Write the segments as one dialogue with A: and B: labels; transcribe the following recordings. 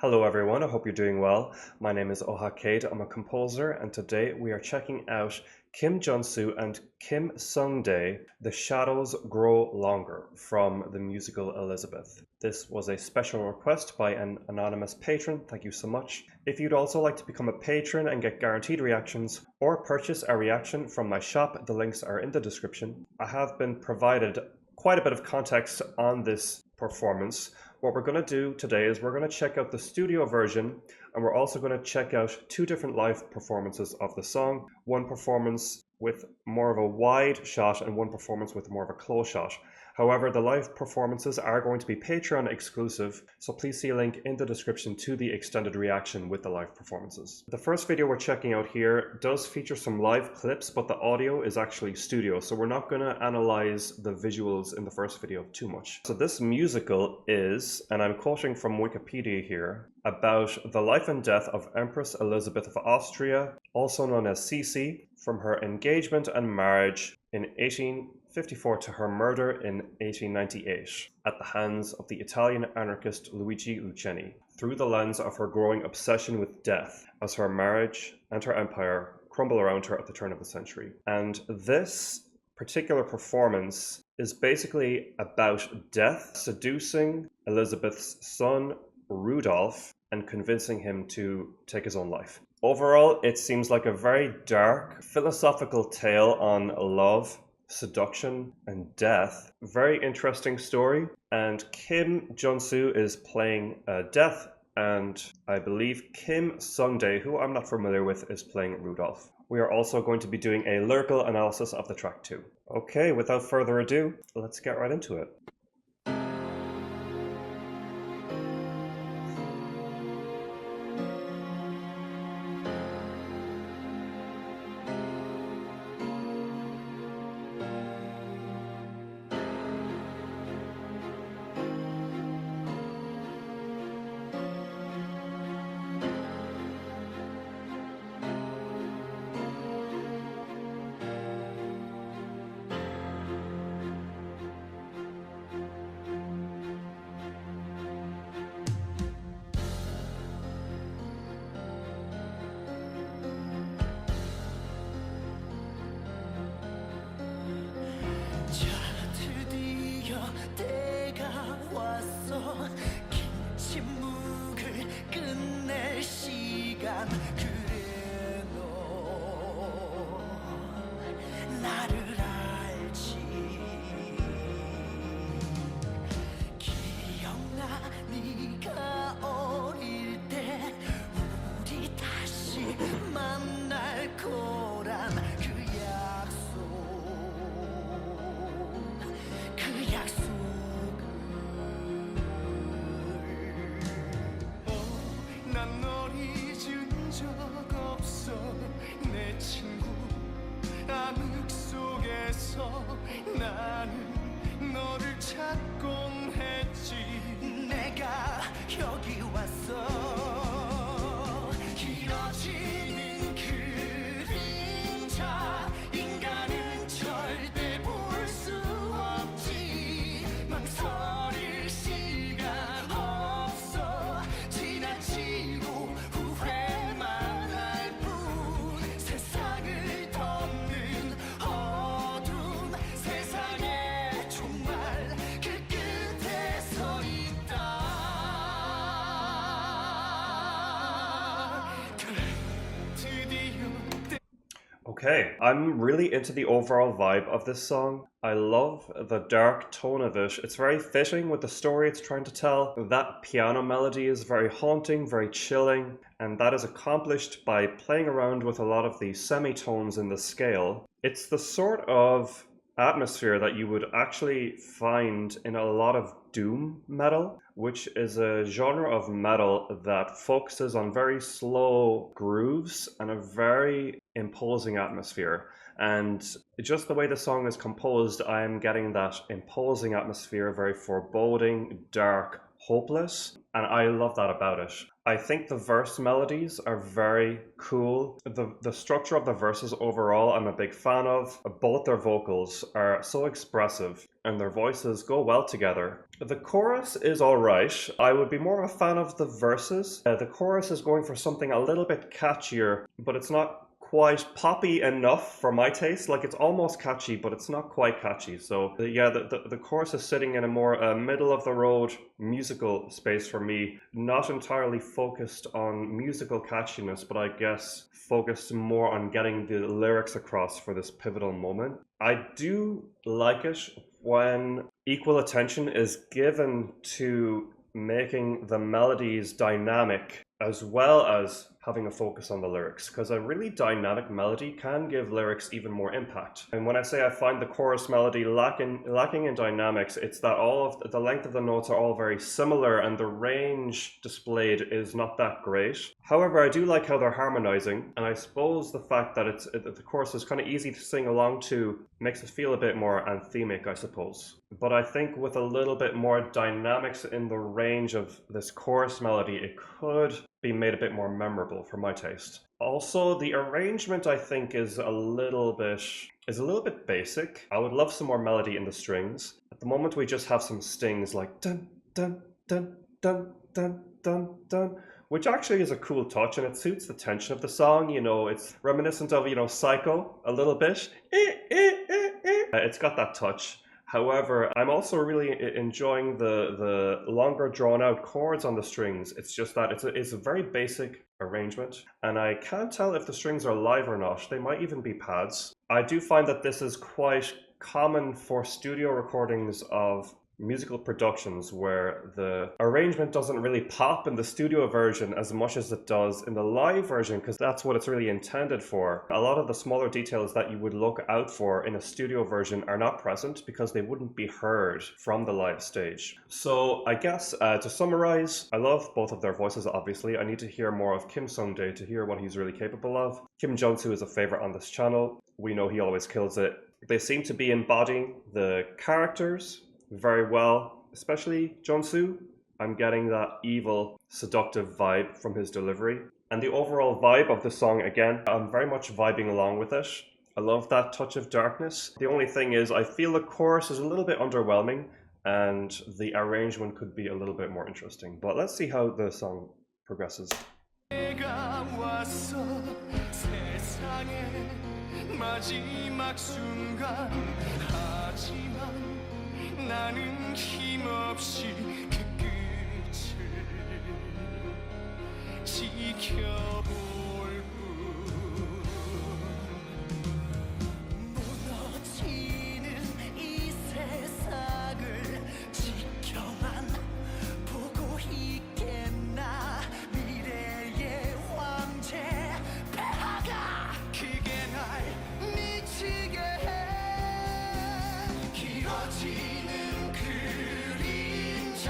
A: Hello everyone, I hope you're doing well. My name is Oha Kade, I'm a composer, and today we are checking out Kim Junsu and Kim Sungdae, The Shadows Grow Longer from the musical Elisabeth. This was a special request by an anonymous patron, thank you so much. If you'd also like to become a patron and get guaranteed reactions, or purchase a reaction from my shop, the links are in the description. I have been provided quite a bit of context on this performance. What we're going to do today is we're going to check out the studio version, and we're also going to check out two different live performances of the song. One performance with more of a wide shot and one performance with more of a close shot. However, the live performances are going to be Patreon exclusive, so please see a link in the description to the extended reaction with the live performances. The first video we're checking out here does feature some live clips, but the audio is actually studio, so we're not going to analyze the visuals in the first video too much. So this musical is, and I'm quoting from Wikipedia here, about the life and death of Empress Elisabeth of Austria, also known as Sisi, from her engagement and marriage in 1854 to her murder in 1898 at the hands of the Italian anarchist Luigi Lucchini, through the lens of her growing obsession with death as her marriage and her empire crumble around her at the turn of the century. And this particular performance is basically about death seducing Elisabeth's son Rudolph and convincing him to take his own life. Overall, it seems like a very dark, philosophical tale on love, seduction, and death. Very interesting story. And Kim Junsu is playing Death, and I believe Kim Sungdae, who I'm not familiar with, is playing Rudolph. We are also going to be doing a lyrical analysis of the track too. Okay, without further ado, let's get right into it.
B: 그래 너 나를 알지 기억나 네가 어릴 때 우리 다시 만날 거란 그 약속을 난 널 잊은 적 없어 내 친구 암흑 속에서 나는 너를 찾곤 했지 내가 여기 왔어 길어지는 그림자 인간은 절대 볼 수 없지 망설일 시간 없어 지나치고 후회만 할 뿐 세상을 덮는 어둠 세상에 정말 그 끝에 서 있다 드디어
A: Okay, I'm really into the overall vibe of this song. I love the dark tone of it. It's very fitting with the story it's trying to tell. That piano melody is very haunting, very chilling, and that is accomplished by playing around with a lot of the semitones in the scale. It's the sort of atmosphere that you would actually find in a lot of doom metal, which is a genre of metal that focuses on very slow grooves and a very imposing atmosphere. And just the way the song is composed, I am getting that imposing atmosphere, very foreboding, dark, hopeless, and I love that about it. I think the verse melodies are very cool. The structure of the verses overall I'm a big fan of. Both their vocals are so expressive and their voices go well together. The chorus is alright. I would be more of a fan of the verses. The chorus is going for something a little bit catchier, but it's not quite poppy enough for my taste. Like, it's almost catchy, but it's not quite catchy. So yeah, the chorus is sitting in a more middle of the road musical space for me, not entirely focused on musical catchiness, but I guess focused more on getting the lyrics across for this pivotal moment. I do like it when equal attention is given to making the melodies dynamic as well as having a focus on the lyrics, because a really dynamic melody can give lyrics even more impact. And when I say I find the chorus melody lacking in dynamics, it's that all of the length of the notes are all very similar and the range displayed is not that great. However, I do like how they're harmonizing, and I suppose the fact that the chorus is kind of easy to sing along to makes it feel a bit more anthemic, I suppose. But I think with a little bit more dynamics in the range of this chorus melody, it could be made a bit more memorable for my taste. Also, the arrangement I think is a little bit basic. I would love some more melody in the strings. At the moment we just have some stings like dun dun dun dun dun dun dun, which actually is a cool touch and it suits the tension of the song. You know, it's reminiscent of, Psycho a little bit. It's got that touch. However, I'm also really enjoying the longer drawn out chords on the strings. It's just that it's a very basic arrangement, and I can't tell if the strings are live or not. They might even be pads. I do find that this is quite common for studio recordings of musical productions where the arrangement doesn't really pop in the studio version as much as it does in the live version, because that's what it's really intended for. A lot of the smaller details that you would look out for in a studio version are not present because they wouldn't be heard from the live stage. So I guess to summarize, I love both of their voices, obviously. I need to hear more of Kim Sung-dae to hear what he's really capable of. Kim Junsu is a favorite on this channel. We know he always kills it. They seem to be embodying the characters very well, especially Junsu. I'm getting that evil, seductive vibe from his delivery. And the overall vibe of the song, again, I'm very much vibing along with it. I love that touch of darkness. The only thing is, I feel the chorus is a little bit underwhelming and the arrangement could be a little bit more interesting. But let's see how the song progresses.
B: 내가 왔어 세상의 마지막 순간 하지만 나는 힘없이 그 끝을 지켜볼 뿐 무너지는 이 세상을 지켜만 보고 있겠나 미래의 황제 폐하가 그게 날 미치게 해 길어지는 그림자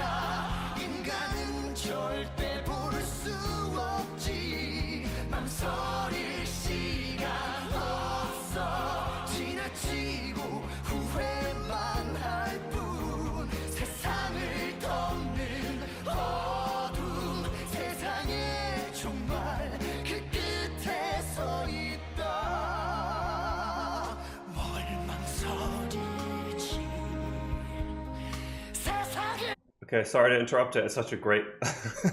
B: 인간은 절대 볼 수 없지 망설일 시간 없어 지나치고 후회만 할 뿐 세상을 덮는 어둠 세상에 정말 그 끝에 서 있다 뭘 망설이지 세상에
A: Okay, sorry to interrupt it. It's such a great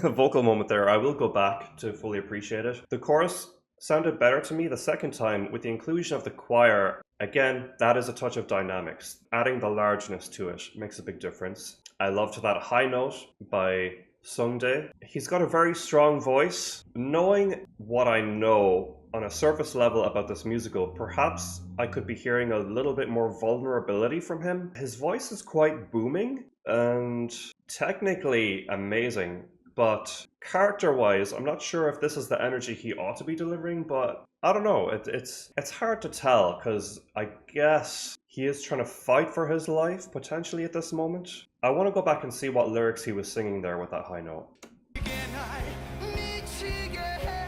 A: vocal moment there. I will go back to fully appreciate it. The chorus sounded better to me the second time with the inclusion of the choir. Again, that is a touch of dynamics. Adding the largeness to it makes a big difference. I loved that high note by Sung-dae. He's got a very strong voice. Knowing what I know on a surface level about this musical, perhaps I could be hearing a little bit more vulnerability from him. His voice is quite booming and technically amazing, but character-wise, I'm not sure if this is the energy he ought to be delivering, but I don't know. It's hard to tell, because I guess he is trying to fight for his life, potentially, at this moment. I want to go back and see what lyrics he was singing there with that high note.
B: 그게 날 미치게 해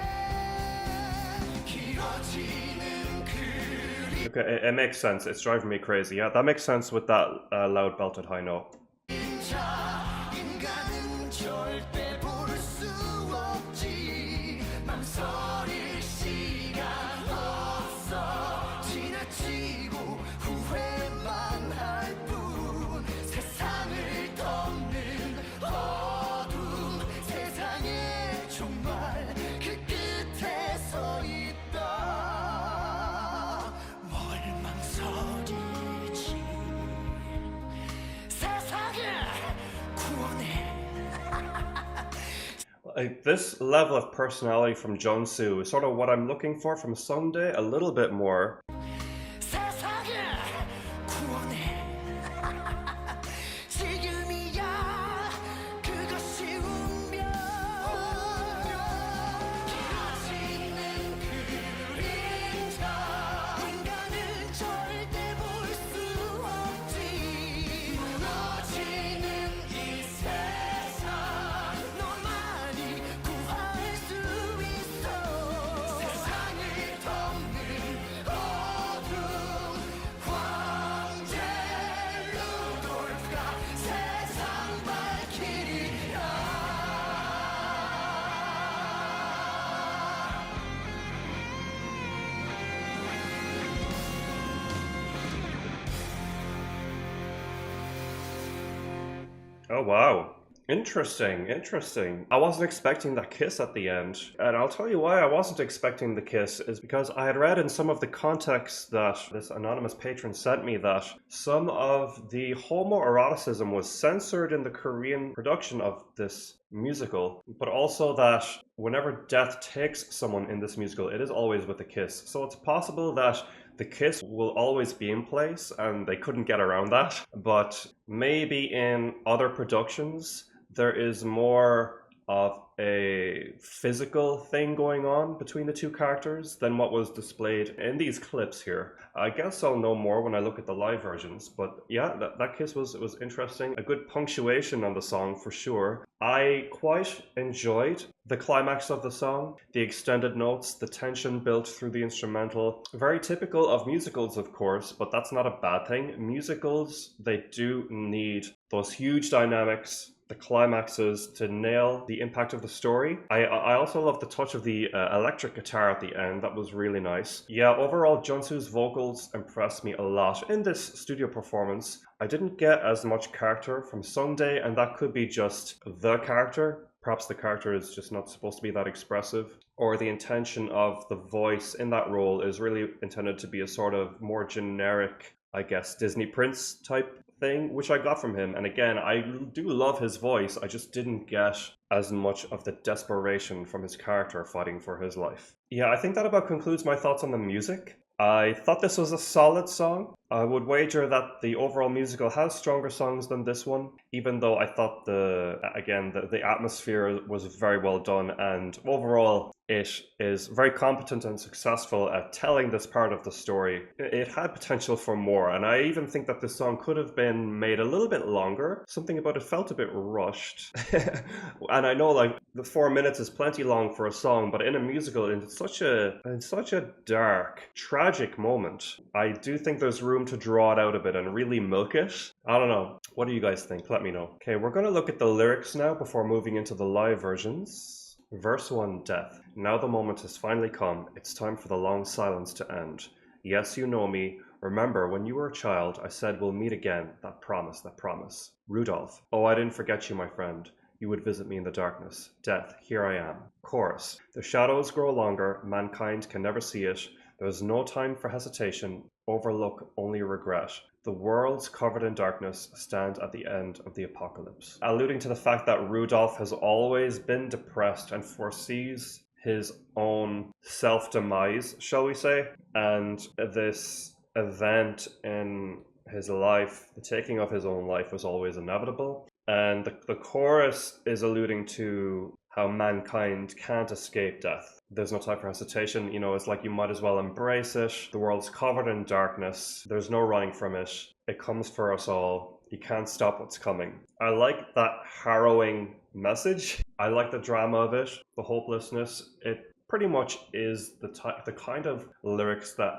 B: 길어지는 그림
A: Okay, it makes sense. It's driving me crazy. Yeah, that makes sense with that loud belted high note.
B: 자 인간은
A: Like this level of personality from Junsu is sort of what I'm looking for from Sunday, a little bit more.
B: 세상을 구원해 지금이야 그것이 운명 길어지는 그림자 인간은 절대 볼 수 없지 무너지는 이 세상 너만이 구할 수 있어 세상을 덮는 어둠 황제 루돌프가 세상 밝히리라
A: Oh wow. Interesting, interesting. I wasn't expecting that kiss at the end. And I'll tell you why I wasn't expecting the kiss is because I had read in some of the context that this anonymous patron sent me that some of the homoeroticism was censored in the Korean production of this musical, but also that whenever death takes someone in this musical, it is always with a kiss. So it's possible that the kiss will always be in place and they couldn't get around that. But maybe in other productions, there is more of a physical thing going on between the two characters than what was displayed in these clips here. I guess I'll know more when I look at the live versions, but yeah, that kiss was interesting. A good punctuation on the song for sure. I quite enjoyed the climax of the song, the extended notes, the tension built through the instrumental. Very typical of musicals, of course, but that's not a bad thing. Musicals, they do need those huge dynamics, the climaxes to nail the impact of the story. I also love the touch of the electric guitar at the end. That was really nice. Yeah, overall, Junsu's vocals impressed me a lot in this studio performance. I didn't get as much character from Sunday, and that could be just the character. Perhaps the character is just not supposed to be that expressive, or the intention of the voice in that role is really intended to be a sort of more generic, I guess, Disney Prince type thing, which I got from him. And again, I do love his voice. I just didn't get as much of the desperation from his character fighting for his life. Yeah, I think that about concludes my thoughts on the music. I thought this was a solid song. I would wager that the overall musical has stronger songs than this one, even though I thought the atmosphere was very well done, and overall it is very competent and successful at telling this part of the story. It had potential for more, and I even think that this song could have been made a little bit longer. Something about it felt a bit rushed. And I know like the 4 minutes is plenty long for a song, but in a musical, in such a dark, tragic moment, I do think there's room to draw it out a bit and really milk it. I don't know. What do you guys think? Let me know. Okay, we're going to look at the lyrics now before moving into the live versions. Verse 1, Death. Now the moment has finally come. It's time for the long silence to end. Yes, you know me. Remember, when you were a child, I said we'll meet again. That promise, that promise. Rudolph. Oh, I didn't forget you, my friend. You would visit me in the darkness. Death, here I am. Chorus. The shadows grow longer. Mankind can never see it. There is no time for hesitation. Overlook only regret. The worlds covered in darkness stand at the end of the apocalypse. Alluding to the fact that Rudolph has always been depressed and foresees his own self-demise, shall we say, and this event in his life, the taking of his own life, was always inevitable. And the chorus is alluding to how mankind can't escape death. There's no time for hesitation. You know, it's like you might as well embrace it. The world's covered in darkness. There's no running from it. It comes for us all. You can't stop what's coming. I like that harrowing message. I like the drama of it, the hopelessness. It pretty much is the kind of lyrics that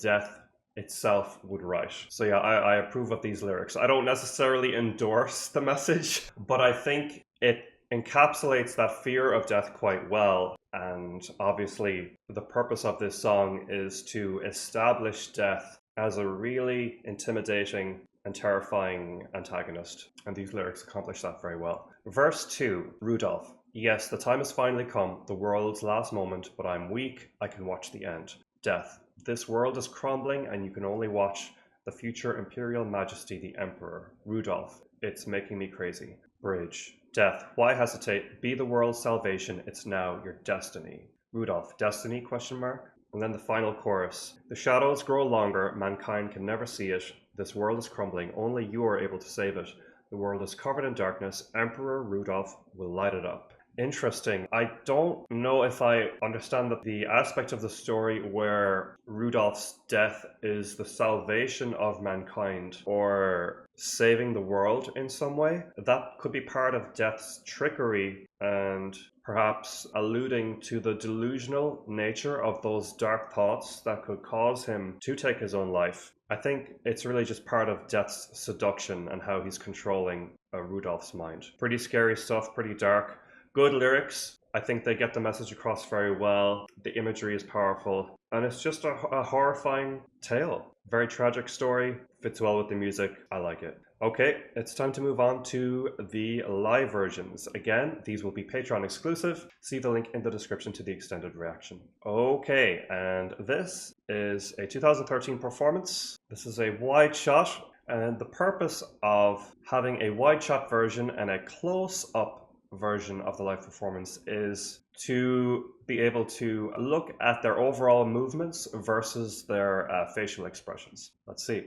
A: death itself would write. So yeah, I approve of these lyrics. I don't necessarily endorse the message, but I think it encapsulates that fear of death quite well. And obviously the purpose of this song is to establish death as a really intimidating and terrifying antagonist, and these lyrics accomplish that very well. Verse 2, Rudolph. Yes, the time has finally come, the world's last moment, but I'm weak, I can watch the end. Death. This world is crumbling and you can only watch the future imperial majesty, the emperor. Rudolph. It's making me crazy. Bridge. Death. Why hesitate? Be the world's salvation. It's now your destiny. Rudolph. Destiny? Question mark. And then the final chorus. The shadows grow longer. Mankind can never see it. This world is crumbling. Only you are able to save it. The world is covered in darkness. Emperor Rudolph will light it up. Interesting. I don't know if I understand that the aspect of the story where Rudolph's death is the salvation of mankind or saving the world in some way. That could be part of Death's trickery and perhaps alluding to the delusional nature of those dark thoughts that could cause him to take his own life. I think it's really just part of Death's seduction and how he's controlling Rudolph's mind. Pretty scary stuff, pretty dark. Good lyrics. I think they get the message across very well. The imagery is powerful. And it's just a horrifying tale. Very tragic story. Fits well with the music. I like it. Okay, it's time to move on to the live versions. Again, these will be Patreon exclusive. See the link in the description to the extended reaction. Okay, and this is a 2013 performance. This is a wide shot. And the purpose of having a wide shot version and a close-up version of the live performance is to be able to look at their overall movements versus their facial expressions. Let's see.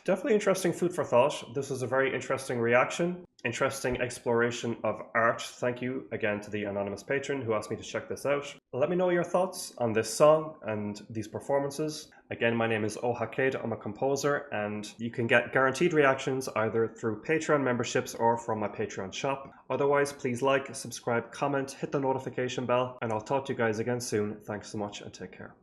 A: Definitely interesting food for thought. This was a very interesting reaction, interesting exploration of art. Thank you again to the anonymous patron who asked me to check this out. Let me know your thoughts on this song and these performances. Again, my name is Ohakade. I'm a composer, and you can get guaranteed reactions either through Patreon memberships or from my Patreon shop. Otherwise, please like, subscribe, comment, hit the notification bell, and I'll talk to you guys again soon. Thanks so much and take care.